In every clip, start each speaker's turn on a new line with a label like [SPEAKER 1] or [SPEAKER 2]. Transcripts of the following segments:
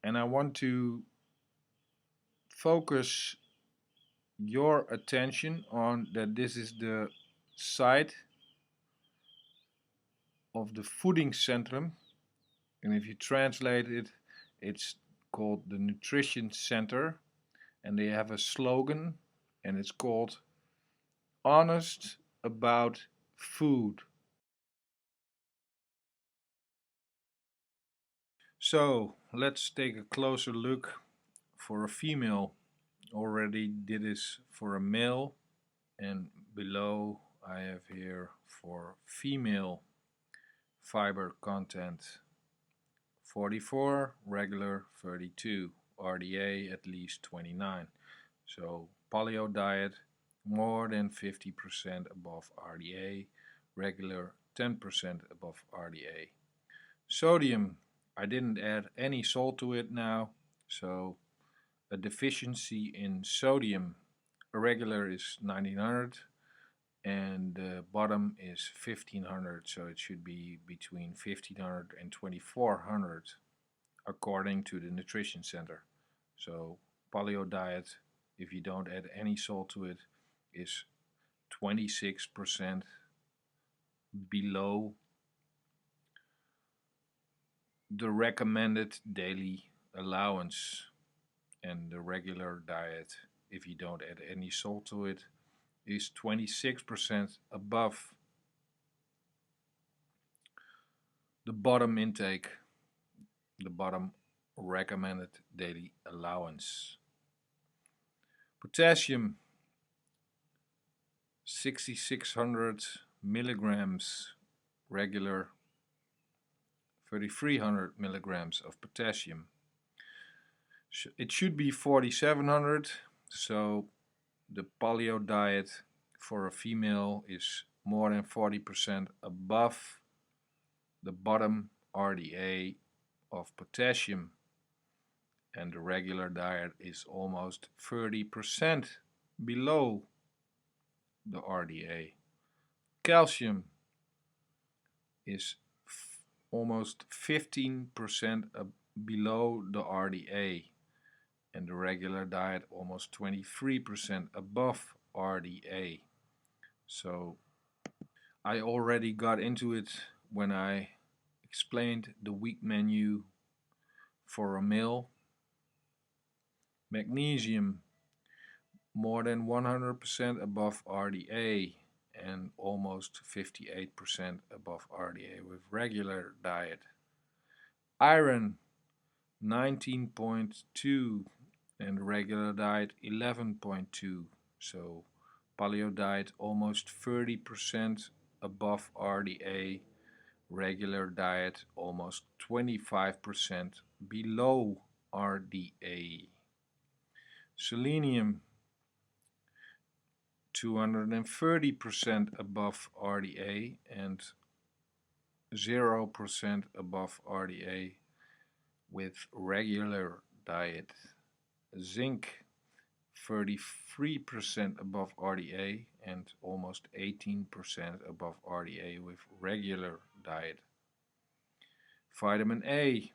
[SPEAKER 1] And I want to focus your attention on that this is the site of the voeding centrum, and if you translate it, it's called the nutrition center, and they have a slogan, and it's called honest about food. So let's take a closer look for a female. Already did this for a male, and below I have here for female fiber content 44, regular 32, RDA at least 29. So paleo diet more than 50% above RDA, regular 10% above RDA. Sodium, I didn't add any salt to it now, so a deficiency in sodium, a regular is 1900 and the bottom is 1500, so it should be between 1500 and 2400 according to the nutrition center. So paleo diet, if you don't add any salt to it, is 26% below the recommended daily allowance, and the regular diet, if you don't add any salt to it, is 26% above the bottom intake, the bottom recommended daily allowance. Potassium, 6600 milligrams regular, 3300 milligrams of potassium. It should be 4700, so the paleo diet for a female is more than 40% above the bottom RDA of potassium, and the regular diet is almost 30% below the RDA. Calcium is almost 15% below the RDA, and the regular diet almost 23% above RDA. So I already got into it when I explained the week menu for a male. Magnesium, more than 100% above RDA and almost 58% above RDA with regular diet. Iron, 19.2 and regular diet 11.2. So paleo diet almost 30% above RDA, regular diet almost 25% below RDA. Selenium, 230% above RDA and 0% above RDA with regular diet. Zinc, 33% above RDA and almost 18% above RDA with regular diet. Vitamin A,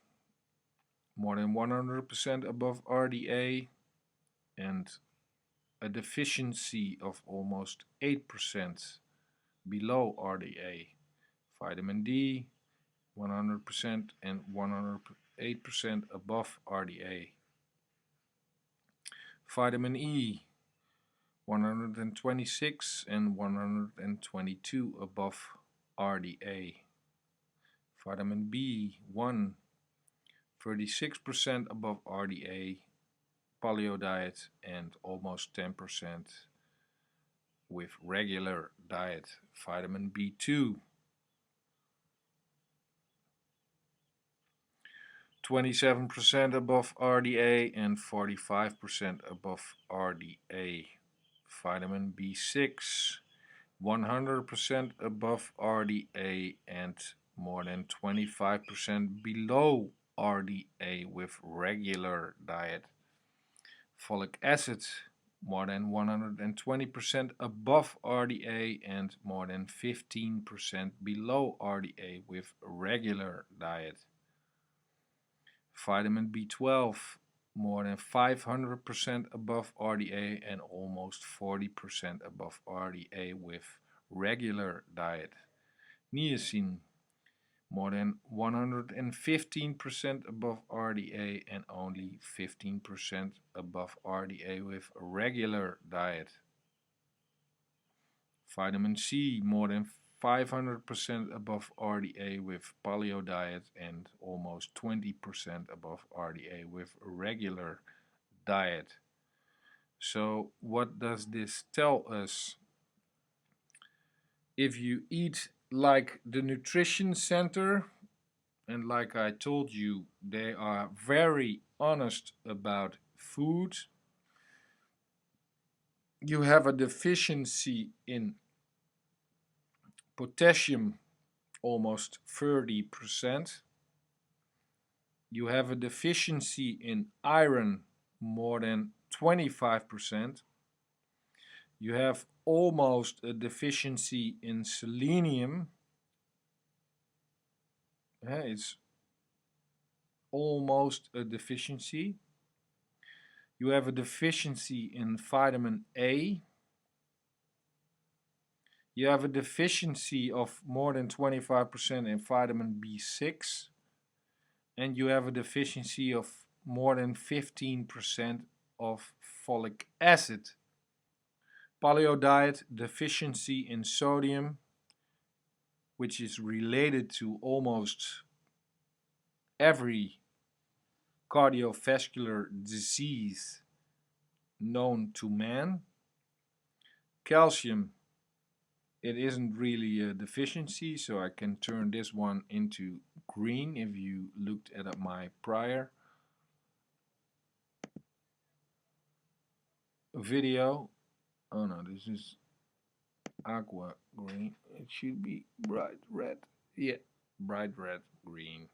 [SPEAKER 1] more than 100% above RDA and a deficiency of almost 8% below RDA. Vitamin D, 100% and 108% above RDA. Vitamin E, 126 and 122 above RDA. Vitamin B1, 36% above RDA, paleo diet, and almost 10% with regular diet. Vitamin B2, 27% above RDA and 45% above RDA. Vitamin B6, 100% above RDA and more than 25% below RDA with regular diet. Folic acid, more than 120% above RDA and more than 15% below RDA with regular diet. Vitamin B12 more than 500% above RDA and almost 40% above RDA with regular diet. Niacin more than 115% above RDA and only 15% above RDA with a regular diet. Vitamin C more than 500% above RDA with paleo diet and almost 20% above RDA with a regular diet. So what does this tell us? If you eat like the nutrition center, and like I told you, they are very honest about food, you have a deficiency in potassium almost 30%. You have a deficiency in iron more than 25%. You have almost a deficiency in selenium. It's almost a deficiency. You have a deficiency in vitamin A. You have a deficiency of more than 25% in vitamin B6. And you have a deficiency of more than 15% of folic acid. Paleo diet, deficiency in sodium, which is related to almost every cardiovascular disease known to man. Calcium, it isn't really a deficiency, so I can turn this one into green if you looked at my prior video. Oh no, this is aqua green. It should be bright red. Yeah, bright red green.